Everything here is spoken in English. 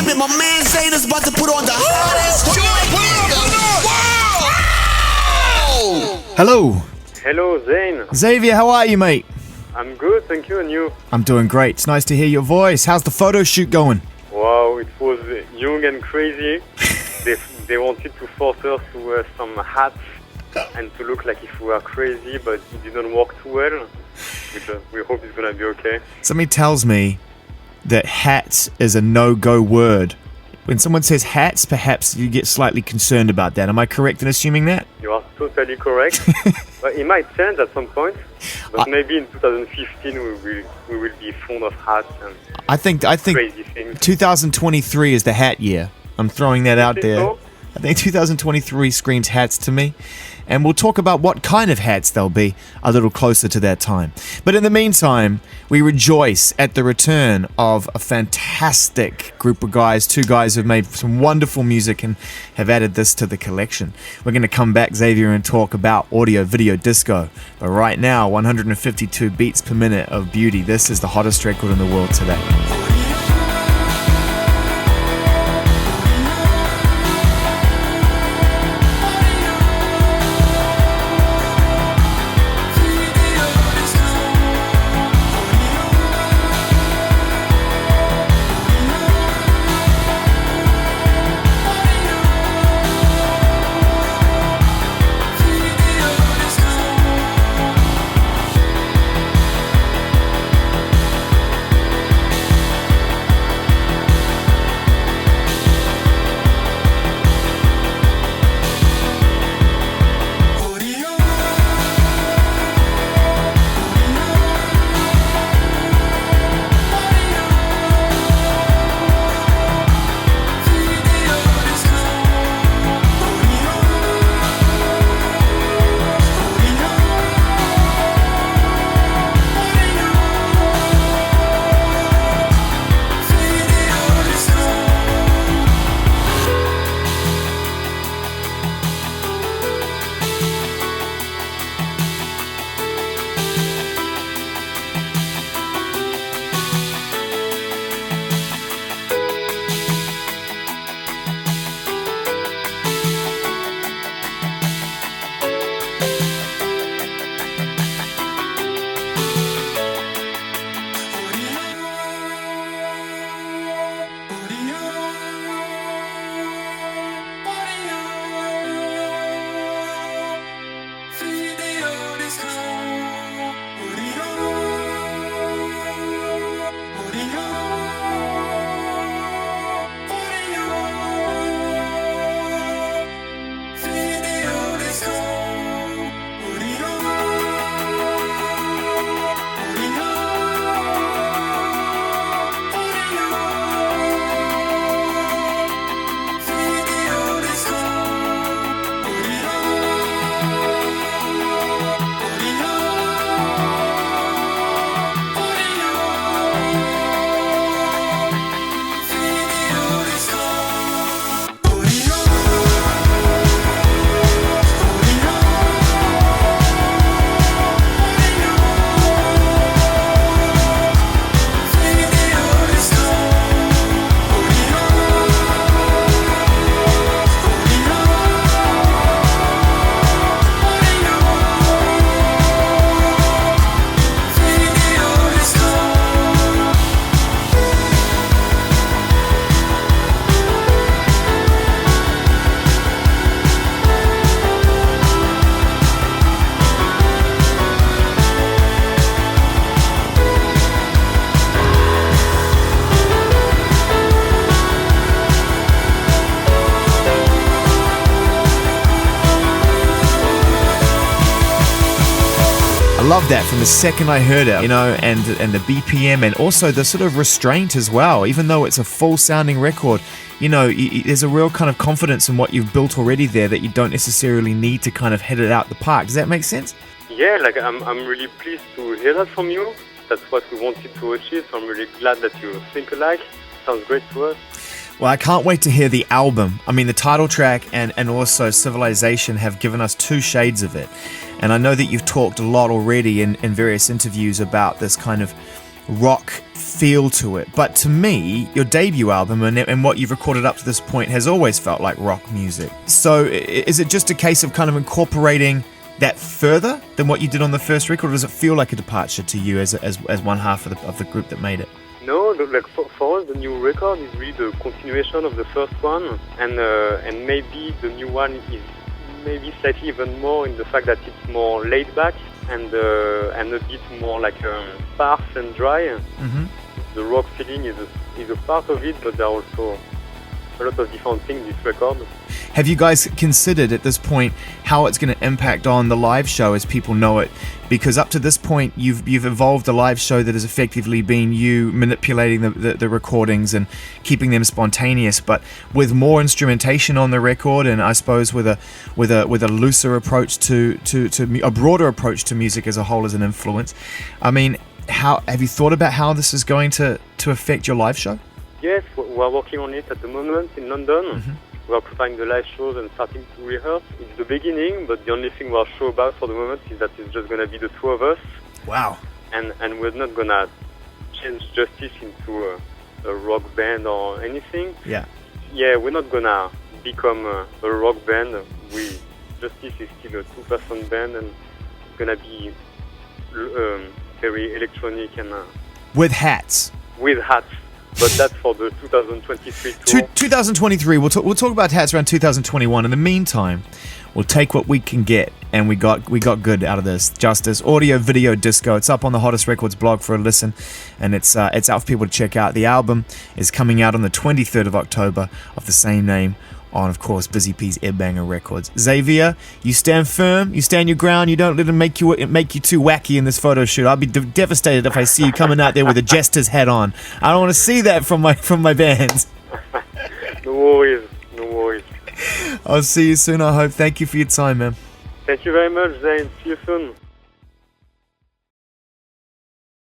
it. My man Zane is about to put on the hottest joint in the world. Hello. Hello, Zane. Xavier, how are you, mate? I'm good, thank you, and you? I'm doing great. It's nice to hear your voice. How's the photo shoot going? Wow, it was young and crazy. They wanted to force us to wear some hats and to look like if we were crazy, but it didn't work too well. We hope it's gonna be okay. Somebody tells me that hats is a no-go word. When someone says hats, perhaps you get slightly concerned about that. Am I correct in assuming that? You are totally correct. But it might change at some point. But maybe in 2015 we will be fond of hats and I think crazy things. 2023 is the hat year. I'm throwing that out there. So? I think 2023 screams hats to me. And we'll talk about what kind of hats they'll be a little closer to that time. But in the meantime, we rejoice at the return of a fantastic group of guys, two guys who've made some wonderful music and have added this to the collection. We're going to come back, Xavier, and talk about audio, video, disco. But right now, 152 beats per minute of beauty. This is the hottest record in the world today. Love that from the second I heard it, you know, and the BPM and also the sort of restraint as well. Even though it's a full sounding record, you know, there's a real kind of confidence in what you've built already there that you don't necessarily need to kind of hit it out the park. Does that make sense? Yeah, like I'm really pleased to hear that from you. That's what we wanted to achieve, so I'm really glad that you think alike. Sounds great to us. Well, I can't wait to hear the album. I mean, the title track and also Civilization have given us two shades of it. And I know that you've talked a lot already in various interviews about this kind of rock feel to it. But to me, your debut album and what you've recorded up to this point has always felt like rock music. So is it just a case of kind of incorporating that further than what you did on the first record, or does it feel like a departure to you as one half of the group that made it? No, like for us, the new record is really the continuation of the first one, and maybe the new one is maybe slightly even more in the fact that it's more laid back and a bit more like sparse and dry. Mm-hmm. The rock feeling is a part of it, but there are also a lot of different things in this record. Have you guys considered at this point how it's going to impact on the live show as people know it? Because up to this point, you've evolved a live show that has effectively been you manipulating the recordings and keeping them spontaneous, but with more instrumentation on the record, and I suppose with a looser approach to a broader approach to music as a whole as an influence. I mean, how have you thought about how this is going to affect your live show? Yes, we're working on it at the moment in London. Mm-hmm. We're preparing the live shows and starting to rehearse. It's the beginning, but the only thing we're sure about for the moment is that it's just going to be the two of us. Wow. And we're not going to change Justice into a rock band or anything. Yeah. Yeah, we're not going to become a rock band. Justice is still a two-person band, and it's going to be very electronic and... with hats. With hats. But that's for the 2023 tour. 2023. We'll talk about hats around 2021. In the meantime, we'll take what we can get, and we got good out of this. Justice audio, video, disco. It's up on the Hottest Records blog for a listen, and it's out for people to check out. The album is coming out on the 23rd of October of the same name on, of course, Busy P's Earbanger Records. Xavier, you stand firm, you stand your ground, you don't let them make you too wacky in this photo shoot. I'll be devastated if I see you coming out there with a jester's hat on. I don't want to see that from my bands. No worries, no worries. I'll see you soon, I hope. Thank you for your time, man. Thank you very much, Zane. See you soon.